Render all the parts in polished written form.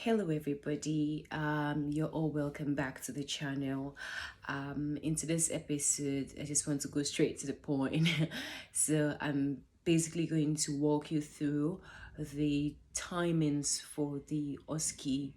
Hello everybody, you're all welcome back to the channel. In today's episode I just want to go straight to the point. So I'm basically going to walk you through the timings for the OSCE,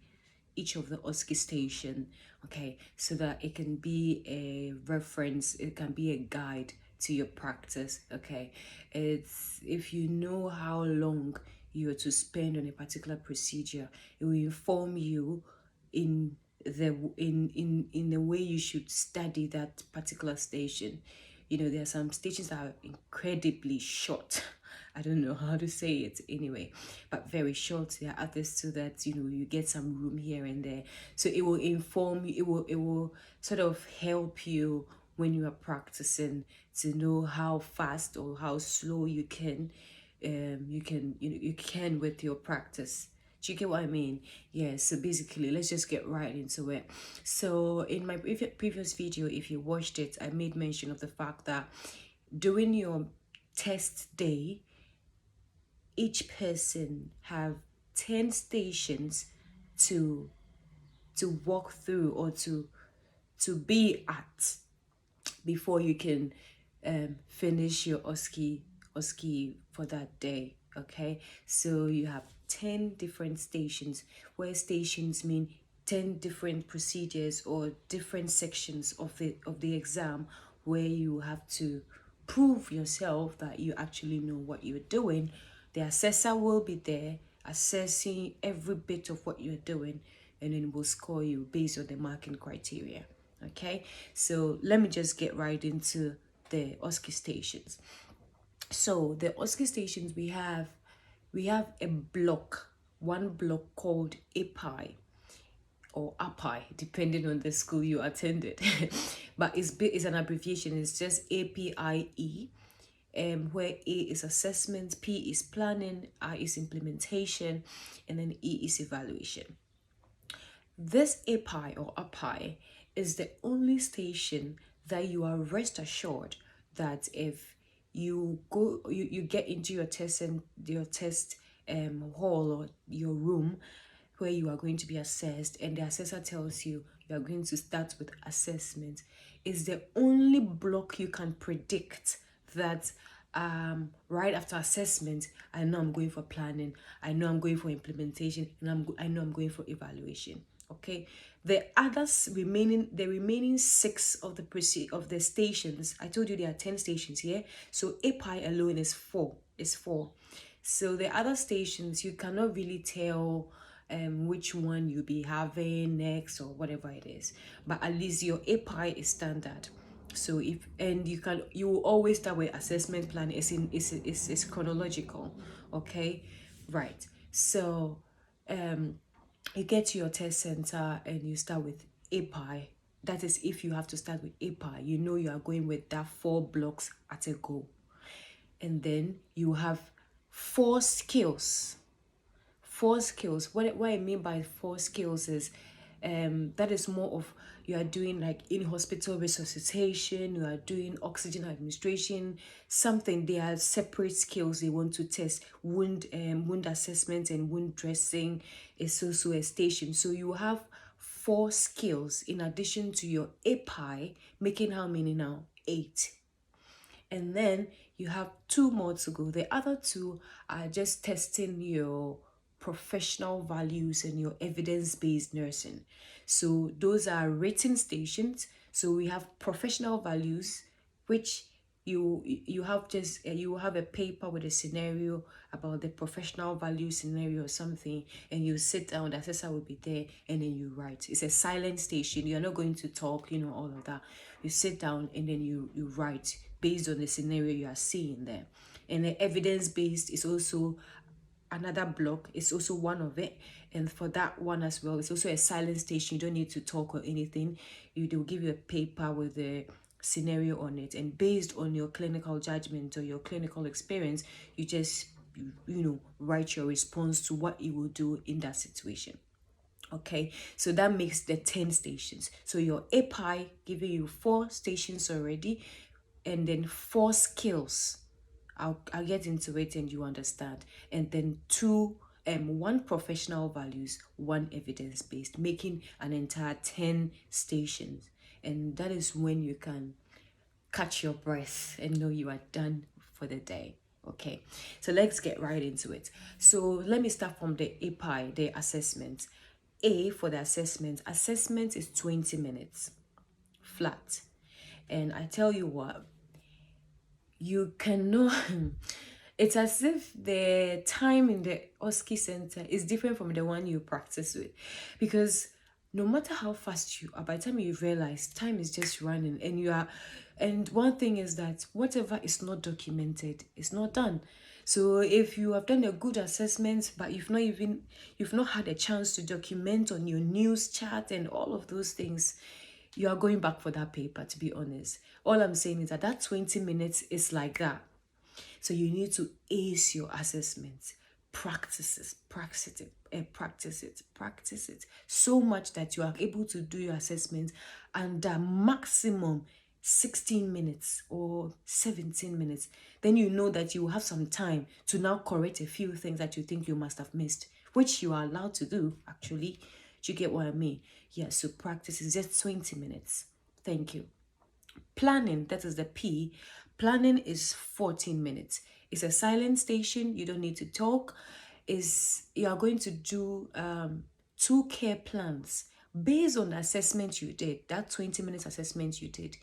each of the OSCE station, okay, so that it can be a reference, it can be a guide to your practice. Okay, it's if you know how long you are to spend on a particular procedure, it will inform you in the way you should study that particular station. You know, there are some stations that are incredibly short. I don't know how to say it anyway, but very short. There are others so that you get some room here and there. So it will inform you, it will sort of help you when you are practicing to know how fast or how slow you can with your practice. Do you get what I mean? Yeah, so basically, let's just get right into it. So in my previous video, if you watched it, I made mention of the fact that during your test day, each person have 10 stations to walk through or to be at before you can finish your OSCE for that day. Okay, so you have 10 different stations, where stations mean 10 different procedures or different sections of the exam, where you have to prove yourself that you actually know what you're doing. The assessor will be there assessing every bit of what you're doing, and then will score you based on the marking criteria. Okay, so let me just get right into the OSCE stations. So the OSCE stations, we have a block, one block called APIE or APIE, depending on the school you attended. But it's an abbreviation. It's just APIE, where A is assessment, P is planning, I is implementation, and then E is evaluation. This API or API is the only station that you are rest assured that if you get into your test hall or your room where you are going to be assessed, and the assessor tells you you are going to start with assessment, is the only block you can predict that right after assessment, I know I'm going for planning, I know I'm going for implementation, and I know I'm going for evaluation. Okay, the remaining 6 of the stations, I told you there are 10 stations here, so API alone is 4. So the other stations, you cannot really tell which one you'll be having next or whatever it is, but at least your API is standard. So you will always start with assessment plan. It's chronological. Okay, right. So you get to your test center and you start with API. That is if you have to start with API, you know you are going with that 4 blocks at a go. And then you have 4 skills. 4 skills. What I mean by 4 skills is that is more of, you are doing like in hospital resuscitation, you are doing oxygen administration, something. They are separate skills they want to test. Wound assessment and wound dressing is also a station. So you have 4 skills in addition to your API, making how many now? 8. And then you have 2 more to go. The other 2 are just testing your professional values and your evidence-based nursing. So those are written stations. So we have professional values, which you have a paper with a scenario about the professional value scenario or something, and you sit down, the assessor will be there, and then you write. It's a silent station. You're not going to talk, all of that. You sit down and then you write based on the scenario you are seeing there. And the evidence-based is also another block. It's also one of it, and for that one as well, it's also a silent station. You don't need to talk or anything. They'll give you a paper with the scenario on it, and based on your clinical judgment or your clinical experience, you just write your response to what you will do in that situation. Okay, so that makes the 10 stations. So your API giving you 4 stations already, and then 4 skills. I'll get into it and you understand. And then 2 one professional values, one evidence-based, making an entire 10 stations. And that is when you can catch your breath and know you are done for the day. Okay, so let's get right into it. So let me start from the APIE, the assessment. A for the assessment. Assessment is 20 minutes flat. And I tell you what, you cannot it's as if the time in the OSCE center is different from the one you practice with, because no matter how fast you are, by the time you realize time is just running, and you are, and one thing is that whatever is not documented is not done. So if you have done a good assessment but you've not had a chance to document on your news chart and all of those things, you are going back for that paper, to be honest. All I'm saying is that that 20 minutes is like that. So you need to ace your assessments, practice it so much that you are able to do your assessment under maximum 16 minutes or 17 minutes. Then you know that you will have some time to now correct a few things that you think you must have missed, which you are allowed to do, actually. Do you get what I mean? Yeah, so practice is just 20 minutes. Thank you. Planning, that is the P. Planning is 14 minutes. It's a silent station. You don't need to talk. You are going to do 2 care plans based on the assessment you did, that 20 minutes assessment you did.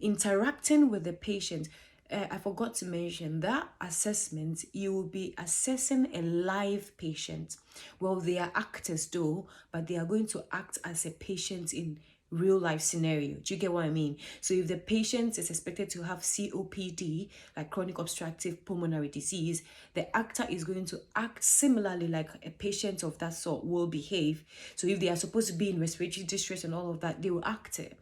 Interacting with the patient. I forgot to mention that assessment, you will be assessing a live patient. Well, they are actors though, but they are going to act as a patient in real life scenario. Do you get what I mean? So if the patient is expected to have COPD, like chronic obstructive pulmonary disease, the actor is going to act similarly like a patient of that sort will behave. So if they are supposed to be in respiratory distress and all of that, they will act it.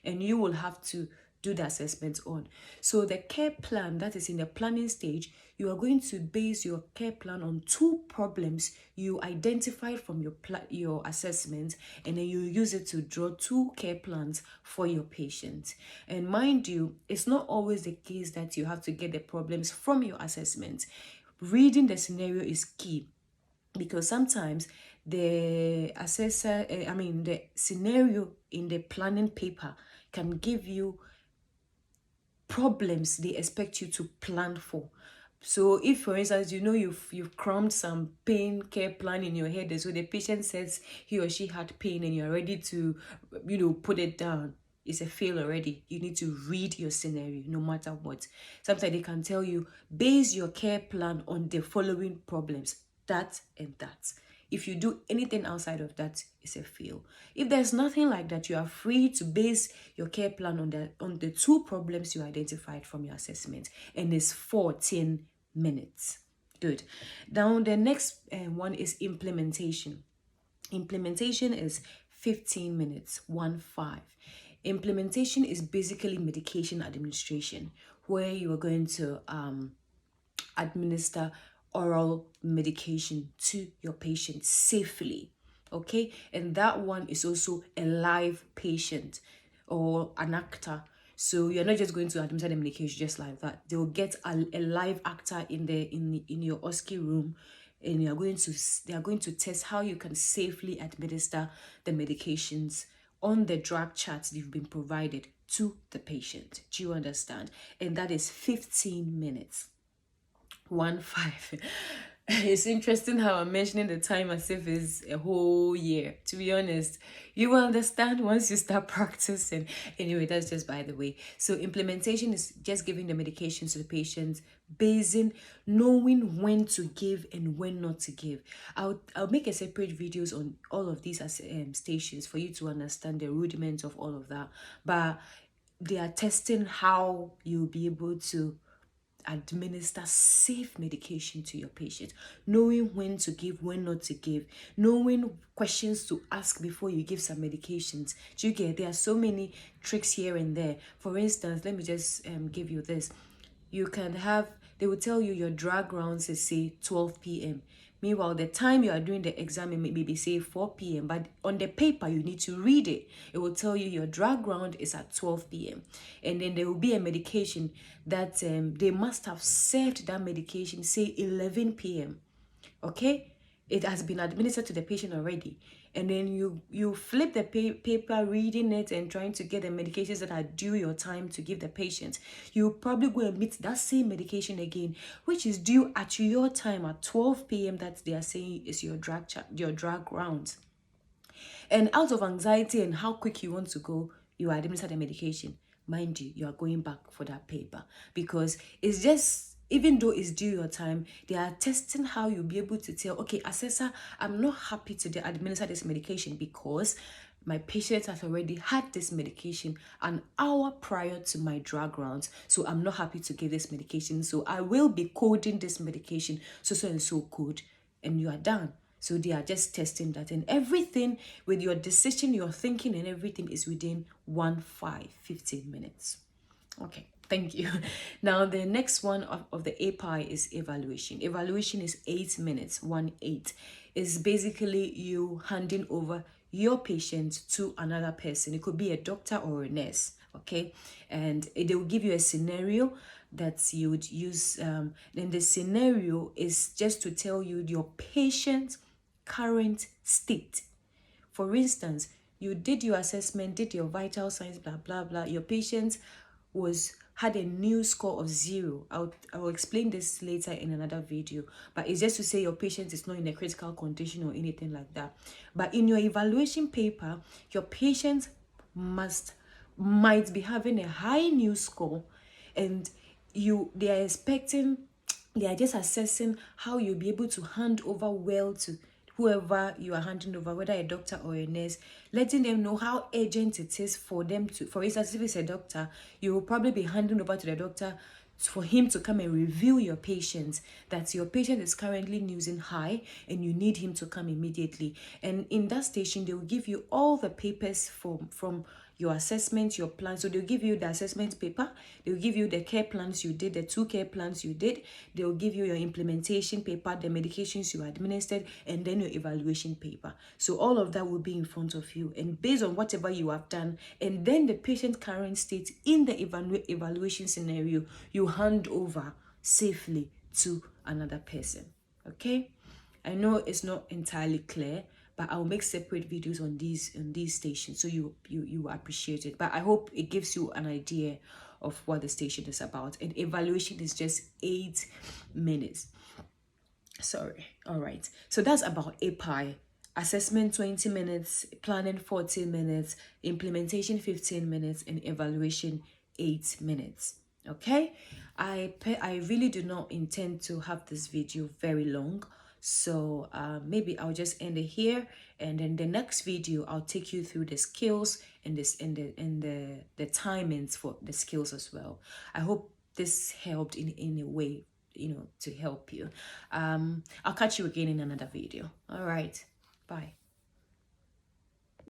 And you will have to do the assessment on. So the care plan, that is in the planning stage, you are going to base your care plan on 2 problems you identified from your assessment, and then you use it to draw 2 care plans for your patient. And mind you, it's not always the case that you have to get the problems from your assessment. Reading the scenario is key, because sometimes the the scenario in the planning paper can give you problems they expect you to plan for. So if, for instance, you know you've crammed some pain care plan in your head, and so the patient says he or she had pain and you're ready to, put it down, it's a fail already. You need to read your scenario no matter what. Sometimes they can tell you, base your care plan on the following problems, that and that. If you do anything outside of that, it's a fail. If there's nothing like that, you are free to base your care plan on the 2 problems you identified from your assessment, and it's 14 minutes. Good. Now the next one is implementation. Implementation is 15 minutes, 1-5. Implementation is basically medication administration, where you are going to administer oral medication to your patient safely. Okay, and that one is also a live patient or an actor. So you're not just going to administer the medication just like that. They will get a live actor in your OSCE room, and they are going to test how you can safely administer the medications on the drug charts you've been provided to the patient. Do you understand? And that is 15 minutes. 1-5. It's interesting how I'm mentioning the time as if it's a whole year. To be honest, you will understand once you start practicing. Anyway, that's just by the way. So implementation is just giving the medications to the patients, knowing when to give and when not to give. I'll make a separate videos on all of these stations for you to understand the rudiments of all of that. But they are testing how you'll be able to administer safe medication to your patient, knowing when to give, when not to give, knowing questions to ask before you give some medications. Do you get? There are so many tricks here and there. For instance, let me just give you this. You can have, they will tell you your drug rounds is say 12 p.m. Meanwhile, the time you are doing the exam, it may be say 4 p.m. But on the paper, you need to read it. It will tell you your drug round is at 12 p.m. And then there will be a medication that they must have served that medication, say 11 p.m. Okay? it has been administered to the patient already, and then you flip the paper reading it and trying to get the medications that are due your time to give the patient, you probably go and meet that same medication again, which is due at your time at 12 p.m. that they are saying is your drug round. And out of anxiety and how quick you want to go, you administer the medication. Mind you, you are going back for that paper, because it's just, even though it's due your time, they are testing how you'll be able to tell, okay, assessor, I'm not happy to administer this medication because my patient has already had this medication an hour prior to my drug rounds, so I'm not happy to give this medication, so I will be coding this medication so and so code, and you are done. So they are just testing that, and everything with your decision, your thinking, and everything is within 15 minutes. Okay, thank you. Now the next one of the APIE is evaluation. Evaluation is 8 minutes, 1-8. Is basically you handing over your patient to another person. It could be a doctor or a nurse, okay? And they will give you a scenario that you would use. Then the scenario is just to tell you your patient's current state. For instance, you did your assessment, did your vital signs, blah, blah, blah. Your patient had a new score of 0. I'll explain this later in another video, but it's just to say your patient is not in a critical condition or anything like that. But in your evaluation paper, your patient might be having a high new score, and they are just assessing how you'll be able to hand over well to whoever you are handing over, whether a doctor or a nurse, letting them know how urgent it is for them to, for instance, if it's a doctor, you will probably be handing over to the doctor for him to come and review your patient, that your patient is currently using high and you need him to come immediately. And in that station, they will give you all the papers from your assessment, your plan. So they'll give you the assessment paper, they'll give you the care plans you did, the 2 care plans you did, they'll give you your implementation paper, the medications you administered, and then your evaluation paper. So all of that will be in front of you, and based on whatever you have done, and then the patient current state in the evaluation scenario, you hand over safely to another person. Okay, I know it's not entirely clear, but I'll make separate videos on these stations, so you appreciate it. But I hope it gives you an idea of what the station is about. And evaluation is just 8 minutes. Sorry. All right, so that's about APIE. Assessment 20 minutes, planning 40 minutes, implementation 15 minutes, and evaluation 8 minutes. Okay, I really do not intend to have this video very long, so maybe I'll just end it here, and then the next video I'll take you through the skills and the timings for the skills as well. I hope this helped in a way, to help you. I'll catch you again in another video. All right, bye.